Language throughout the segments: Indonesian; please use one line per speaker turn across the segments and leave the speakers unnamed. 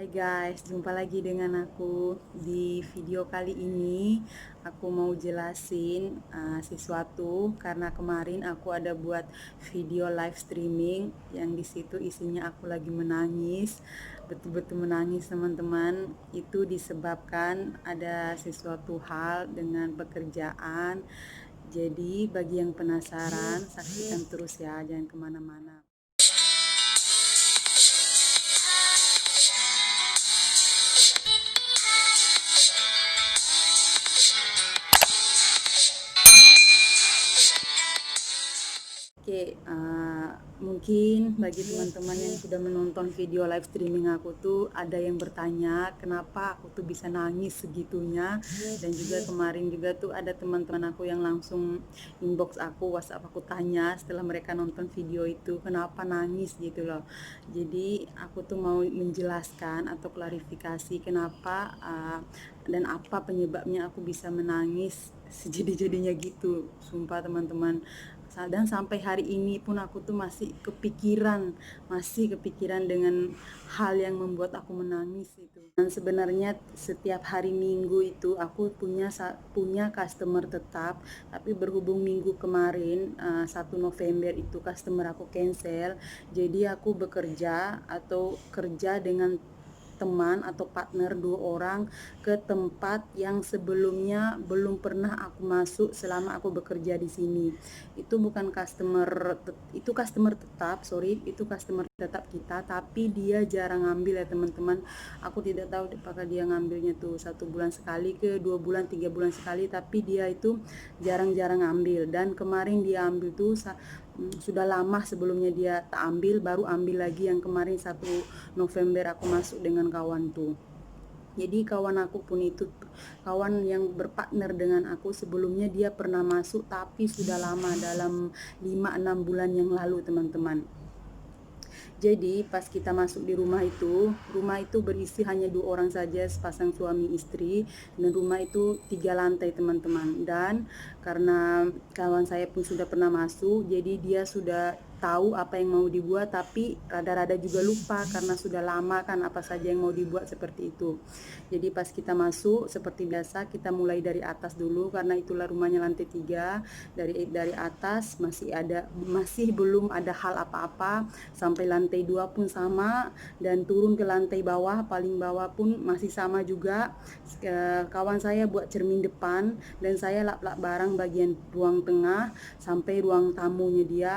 Hai guys, jumpa lagi dengan aku. Di video kali ini aku mau jelasin sesuatu karena kemarin aku ada buat video live streaming yang di situ isinya aku lagi menangis, betul-betul menangis teman-teman. Itu disebabkan ada sesuatu hal dengan pekerjaan. Jadi bagi yang penasaran, saksikan terus ya, jangan kemana-mana. Oke, mungkin bagi teman-teman yang sudah menonton video live streaming aku tuh ada yang bertanya kenapa aku tuh bisa nangis segitunya, dan juga kemarin juga tuh ada teman-teman aku yang langsung inbox aku, WhatsApp aku, tanya setelah mereka nonton video itu kenapa nangis gitu loh. Jadi aku tuh mau menjelaskan atau klarifikasi kenapa dan apa penyebabnya aku bisa menangis sejadi-jadinya gitu. Sumpah teman-teman, dan sampai hari ini pun aku tuh masih kepikiran dengan hal yang membuat aku menangis itu. Dan sebenarnya setiap hari Minggu itu aku punya customer tetap, tapi berhubung minggu kemarin 1 November itu customer aku cancel, jadi aku bekerja atau kerja dengan teman atau partner 2 orang ke tempat yang sebelumnya belum pernah aku masuk selama aku bekerja di sini. Itu customer tetap, itu customer tetap kita, tapi dia jarang ngambil ya teman-teman. Aku tidak tahu apakah dia ngambilnya tuh 1 bulan sekali, ke 2 bulan, 3 bulan sekali, tapi dia itu jarang-jarang ngambil. Dan kemarin dia ambil tuh sudah lama sebelumnya dia tak ambil, baru ambil lagi yang kemarin 1 November aku masuk dengan kawan tuh. Jadi kawan aku pun itu kawan yang berpartner dengan aku sebelumnya, dia pernah masuk tapi sudah lama, dalam 5-6 bulan yang lalu teman-teman. Jadi pas kita masuk di rumah itu berisi hanya 2 orang saja, sepasang suami istri, dan rumah itu 3 lantai teman-teman. Dan karena kawan saya pun sudah pernah masuk, jadi dia sudah tahu apa yang mau dibuat, tapi rada-rada juga lupa karena sudah lama kan apa saja yang mau dibuat seperti itu. Jadi pas kita masuk seperti biasa kita mulai dari atas dulu, karena itulah rumahnya lantai 3. Dari atas masih belum ada hal apa-apa, sampai lantai 2 pun sama, dan turun ke lantai bawah, paling bawah pun masih sama juga. Kawan saya buat cermin depan dan saya lap-lap barang bagian ruang tengah sampai ruang tamunya dia,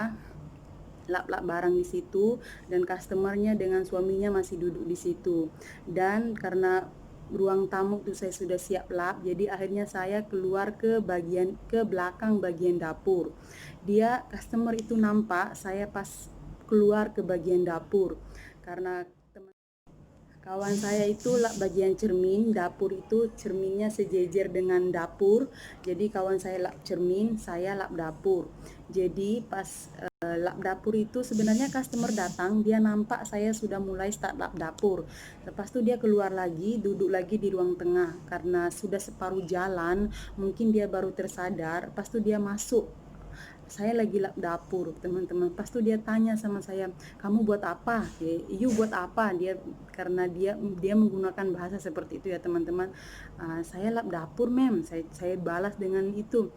lap-lap barang di situ, dan customernya dengan suaminya masih duduk di situ. Dan karena ruang tamu tuh saya sudah siap lap, jadi akhirnya saya keluar ke belakang bagian dapur. Customer itu nampak saya pas keluar ke bagian dapur, karena kawan saya itu lap bagian cermin, dapur itu cerminnya sejejer dengan dapur. Jadi kawan saya lap cermin, saya lap dapur. Jadi pas lap dapur itu sebenarnya customer datang, dia nampak saya sudah mulai start lap dapur. Lepas itu dia keluar lagi, duduk lagi di ruang tengah. Karena sudah separuh jalan, mungkin dia baru tersadar. Lepas itu dia masuk, saya lagi lap dapur teman-teman. Pas tuh dia tanya sama saya, kamu buat apa? You buat apa? Karena dia menggunakan bahasa seperti itu ya teman-teman. Saya lap dapur mem, saya balas dengan itu.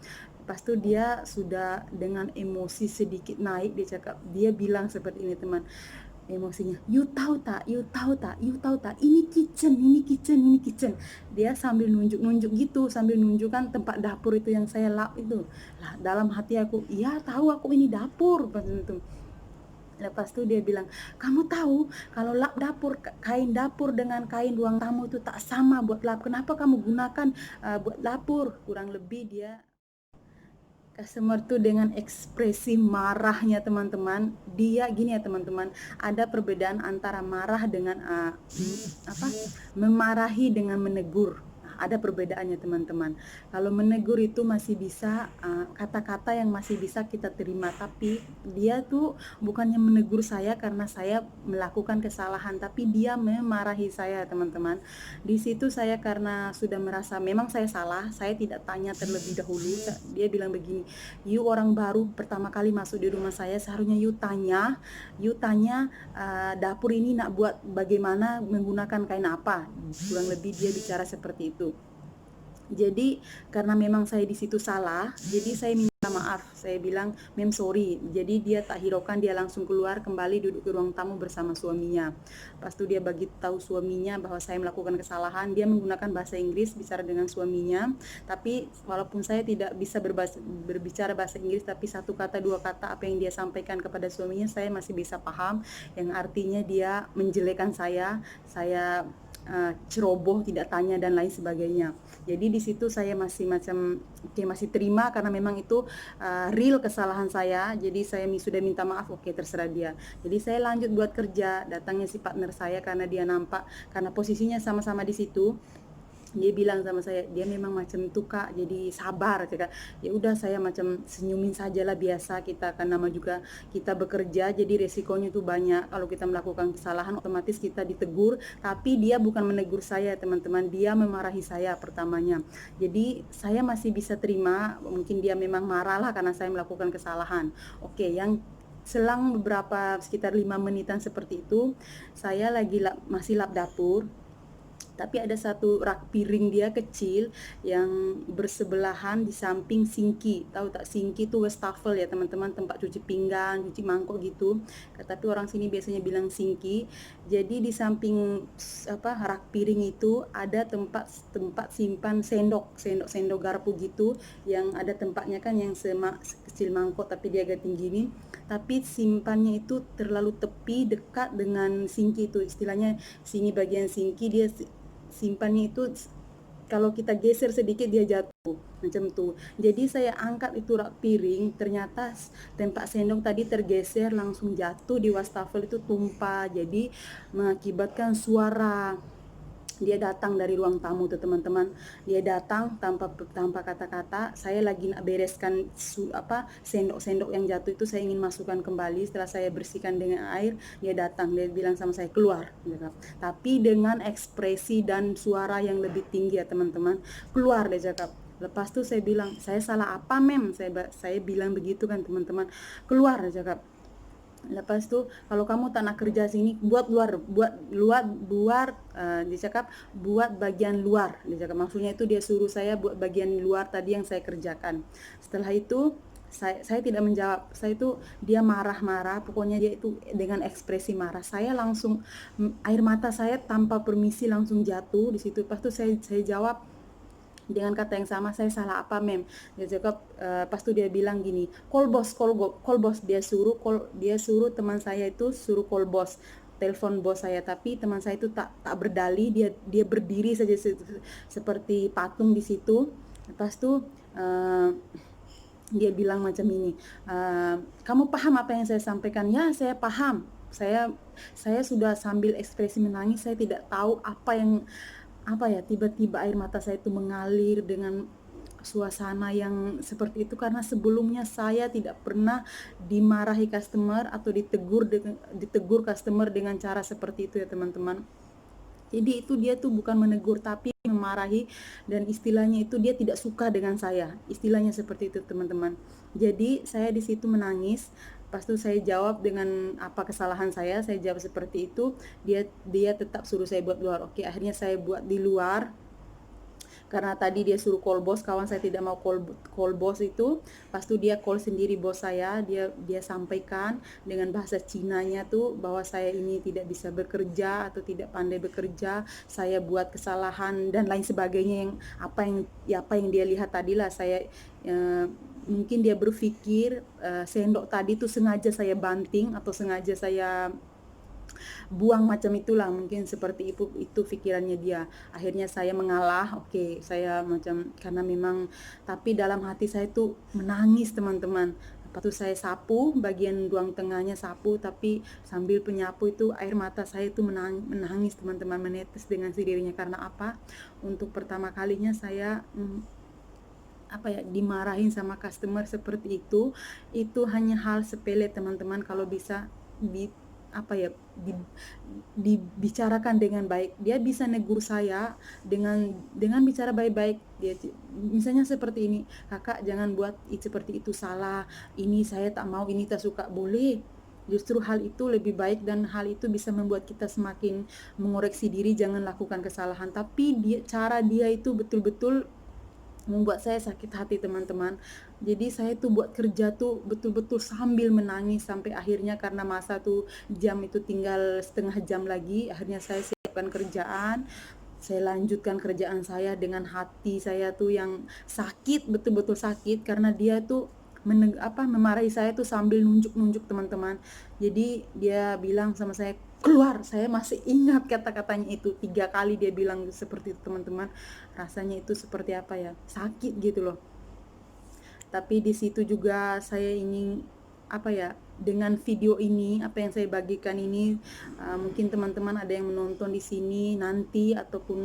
Pas tuh dia sudah dengan emosi sedikit naik, dia bilang seperti ini teman, emosinya, you tahu tak, ini kitchen. Dia sambil nunjuk gitu, sambil nunjukkan tempat dapur itu yang saya lap itu. Lah dalam hati aku, iya tahu aku ini dapur itu. Lepas itu dia bilang, kamu tahu kalau lap dapur, kain dapur dengan kain ruang tamu itu tak sama buat lap, kenapa kamu gunakan buat dapur? Kurang lebih dia customer tuh dengan ekspresi marahnya teman-teman. Dia gini ya teman-teman, ada perbedaan antara marah dengan memarahi dengan menegur. ada perbedaannya teman-teman. Kalau menegur itu masih bisa kata-kata yang masih bisa kita terima, tapi dia tuh bukannya menegur saya karena saya melakukan kesalahan, tapi dia memarahi saya teman-teman. Di situ saya karena sudah merasa memang saya salah, saya tidak tanya terlebih dahulu. Dia bilang begini, "You orang baru pertama kali masuk di rumah saya, seharusnya you tanya dapur ini nak buat bagaimana, menggunakan kain apa." Kurang lebih dia bicara seperti itu. Jadi karena memang saya di situ salah, jadi saya minta maaf. Saya bilang, "Mem, sorry." Jadi dia tak hiraukan, dia langsung keluar kembali duduk ke ruang tamu bersama suaminya. Pas itu dia bagi tahu suaminya bahwa saya melakukan kesalahan. Dia menggunakan bahasa Inggris bicara dengan suaminya. Tapi walaupun saya tidak bisa berbicara bahasa Inggris, tapi satu kata dua kata apa yang dia sampaikan kepada suaminya saya masih bisa paham. Yang artinya dia menjelekan saya ceroboh, tidak tanya dan lain sebagainya. Jadi di situ saya masih masih terima karena memang itu real kesalahan saya. Jadi saya sudah minta maaf, oke terserah dia. Jadi saya lanjut buat kerja. Datangnya si partner saya karena dia nampak, karena posisinya sama-sama di situ. Dia bilang sama saya, dia memang macam itu kak, jadi sabar cakap. Ya udah, saya macam senyumin sajalah, biasa kita kan nama juga kita bekerja, jadi resikonya itu banyak. Kalau kita melakukan kesalahan otomatis kita ditegur, tapi dia bukan menegur saya teman-teman, dia memarahi saya pertamanya. Jadi saya masih bisa terima, mungkin dia memang marah lah karena saya melakukan kesalahan. Oke, yang selang beberapa sekitar 5 menitan seperti itu, saya lagi masih lap dapur. Tapi ada satu rak piring dia kecil yang bersebelahan di samping sinki. Tahu tak sinki itu wastafel ya teman-teman, tempat cuci pinggan, cuci mangkok gitu. Tapi orang sini biasanya bilang sinki. Jadi di samping rak piring itu ada tempat simpan sendok garpu gitu, yang ada tempatnya kan yang sekecil mangkok tapi dia agak tinggi ini. Tapi simpannya itu terlalu tepi dekat dengan sinki itu, istilahnya sini bagian sinki dia simpannya itu kalau kita geser sedikit dia jatuh macam tuh. Jadi saya angkat itu rak piring, ternyata tempat sendok tadi tergeser, langsung jatuh di wastafel itu, tumpah, jadi mengakibatkan suara. Dia datang dari ruang tamu tuh teman-teman, dia datang tanpa kata-kata. Saya lagi nak bereskan sendok-sendok yang jatuh itu, saya ingin masukkan kembali. Setelah saya bersihkan dengan air, dia datang, dia bilang sama saya, "Keluar." Tapi dengan ekspresi dan suara yang lebih tinggi ya teman-teman, "Keluar," dia cakap. Lepas tuh saya bilang, "Saya salah apa mem?" Saya bilang begitu kan teman-teman. "Keluar," dia cakap. Lepas tuh, "Kalau kamu tak nak kerja sini, buat dia cakap buat bagian luar." Dia cakap maksudnya itu dia suruh saya buat bagian luar tadi yang saya kerjakan. Setelah itu saya tidak menjawab. Saya itu dia marah-marah, pokoknya dia itu dengan ekspresi marah. Saya langsung air mata saya tanpa permisi langsung jatuh di situ. Pas tuh saya jawab dengan kata yang sama, "Saya salah apa mem?" Dia cakap pas itu dia bilang gini, call bos." Dia suruh teman saya itu suruh call bos, telepon bos saya. Tapi teman saya itu tak berdali, dia berdiri saja seperti patung di situ. Lepas itu dia bilang macam ini, "Kamu paham apa yang saya sampaikan?" "Ya, saya paham." Saya sudah sambil ekspresi menangis. Saya tidak tahu tiba-tiba air mata saya itu mengalir dengan suasana yang seperti itu, karena sebelumnya saya tidak pernah dimarahi customer atau ditegur customer dengan cara seperti itu ya teman-teman. Jadi itu dia tuh bukan menegur tapi memarahi, dan istilahnya itu dia tidak suka dengan saya, istilahnya seperti itu teman-teman. Jadi saya di situ menangis. Pas itu saya jawab dengan apa kesalahan saya jawab seperti itu. Dia tetap suruh saya buat luar. Oke, akhirnya saya buat di luar. Karena tadi dia suruh call bos, kawan saya tidak mau call bos itu. Pas itu dia call sendiri bos saya, dia sampaikan dengan bahasa Cinanya tuh bahwa saya ini tidak bisa bekerja atau tidak pandai bekerja, saya buat kesalahan dan lain sebagainya, yang apa yang dia lihat tadi lah. Mungkin dia berpikir sendok tadi tuh sengaja saya banting atau sengaja saya buang, macam itulah, mungkin seperti itu pikirannya dia. Akhirnya saya mengalah. Saya macam, karena memang, tapi dalam hati saya tuh menangis teman-teman. Waktu saya sapu bagian ruang tengahnya sapu, tapi sambil penyapu itu air mata saya itu menangis teman-teman, menetes dengan sendirinya. Karena apa? Untuk pertama kalinya saya dimarahin sama customer seperti itu hanya hal sepele teman-teman. Kalau bisa di dibicarakan dengan baik, dia bisa negur saya dengan bicara baik-baik. Dia misalnya seperti ini, kakak jangan buat seperti itu, salah, ini saya tak mau, ini tak suka. Boleh, justru hal itu lebih baik dan hal itu bisa membuat kita semakin mengoreksi diri, jangan lakukan kesalahan. Tapi cara dia itu betul-betul membuat saya sakit hati teman-teman. Jadi saya tuh buat kerja tuh betul-betul sambil menangis, sampai akhirnya karena masa tuh jam itu tinggal setengah jam lagi, akhirnya saya siapkan kerjaan, saya lanjutkan kerjaan saya dengan hati saya tuh yang sakit, betul-betul sakit, karena dia tuh memarahi saya tuh sambil nunjuk-nunjuk teman-teman. Jadi dia bilang sama saya, keluar. Saya masih ingat kata-katanya itu, 3 kali dia bilang seperti itu teman-teman. Rasanya itu seperti apa ya, sakit gitu loh. Tapi di situ juga saya ingin dengan video ini, apa yang saya bagikan ini, mungkin teman-teman ada yang menonton di sini nanti, ataupun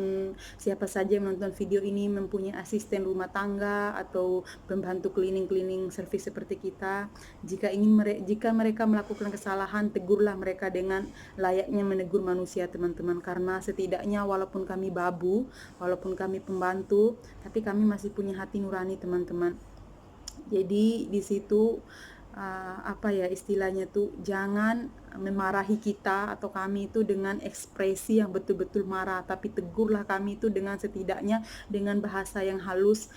siapa saja yang menonton video ini mempunyai asisten rumah tangga atau pembantu cleaning service seperti kita. Jika mereka melakukan kesalahan, tegurlah mereka dengan layaknya menegur manusia teman-teman. Karena setidaknya walaupun kami babu, walaupun kami pembantu, tapi kami masih punya hati nurani teman-teman. Jadi di situ istilahnya tuh, jangan memarahi kita atau kami itu dengan ekspresi yang betul-betul marah, tapi tegurlah kami itu dengan setidaknya dengan bahasa yang halus.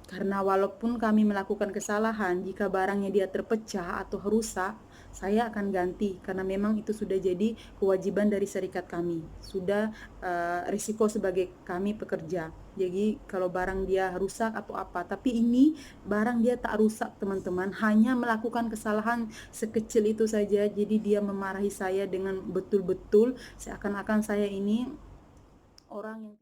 Karena walaupun kami melakukan kesalahan, jika barangnya dia terpecah atau rusak, saya akan ganti, karena memang itu sudah jadi kewajiban dari serikat kami, sudah risiko sebagai kami pekerja. Jadi kalau barang dia rusak atau apa, tapi ini barang dia tak rusak teman-teman, hanya melakukan kesalahan sekecil itu saja. Jadi dia memarahi saya dengan betul-betul seakan-akan saya ini orang yang,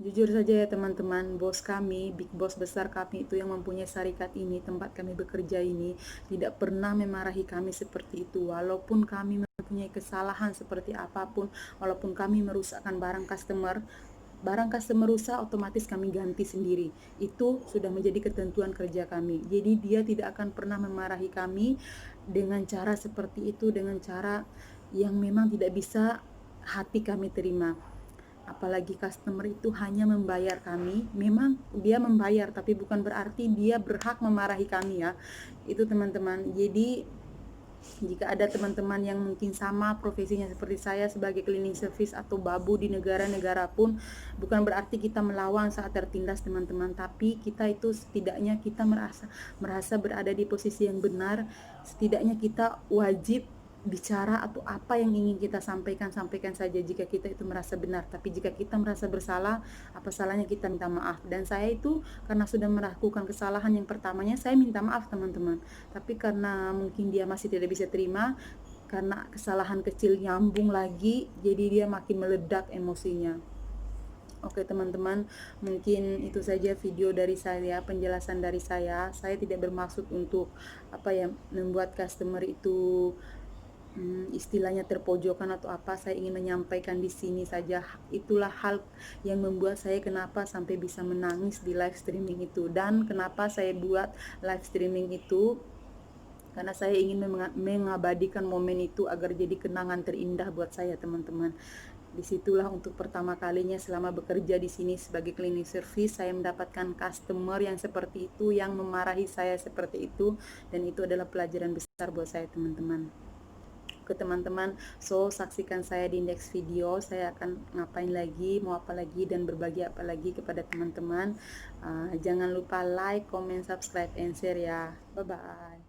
jujur saja ya teman-teman, bos kami, big boss besar kami itu yang mempunyai syarikat ini, tempat kami bekerja ini, tidak pernah memarahi kami seperti itu. Walaupun kami mempunyai kesalahan seperti apapun, walaupun kami merusakkan barang customer rusak, otomatis kami ganti sendiri. Itu sudah menjadi ketentuan kerja kami. Jadi dia tidak akan pernah memarahi kami dengan cara seperti itu, dengan cara yang memang tidak bisa hati kami terima. Apalagi customer itu hanya membayar kami. Memang dia membayar, tapi bukan berarti dia berhak memarahi kami ya. Itu teman-teman. Jadi jika ada teman-teman yang mungkin sama profesinya seperti saya sebagai cleaning service atau babu di negara-negara pun, bukan berarti kita melawan saat tertindas teman-teman, tapi kita itu setidaknya kita merasa berada di posisi yang benar. Setidaknya kita wajib bicara atau apa yang ingin kita sampaikan saja jika kita itu merasa benar. Tapi jika kita merasa bersalah, apa salahnya kita minta maaf. Dan saya itu karena sudah melakukan kesalahan yang pertamanya, saya minta maaf teman-teman. Tapi karena mungkin dia masih tidak bisa terima, karena kesalahan kecil nyambung lagi, jadi dia makin meledak emosinya. Oke teman-teman, mungkin itu saja video dari saya, penjelasan dari saya. Saya tidak bermaksud untuk membuat customer itu istilahnya terpojokan atau apa. Saya ingin menyampaikan di sini saja. Itulah hal yang membuat saya kenapa sampai bisa menangis di live streaming itu, dan kenapa saya buat live streaming itu, karena saya ingin mengabadikan momen itu agar jadi kenangan terindah buat saya teman-teman. Disitulah untuk pertama kalinya selama bekerja di sini sebagai cleaning service, saya mendapatkan customer yang seperti itu, yang memarahi saya seperti itu, dan itu adalah pelajaran besar buat saya teman-teman. Ke teman-teman, so saksikan saya di next video. Saya akan ngapain lagi, mau apa lagi, dan berbagi apa lagi kepada teman-teman. Jangan lupa like, comment, subscribe, and share ya. Bye bye.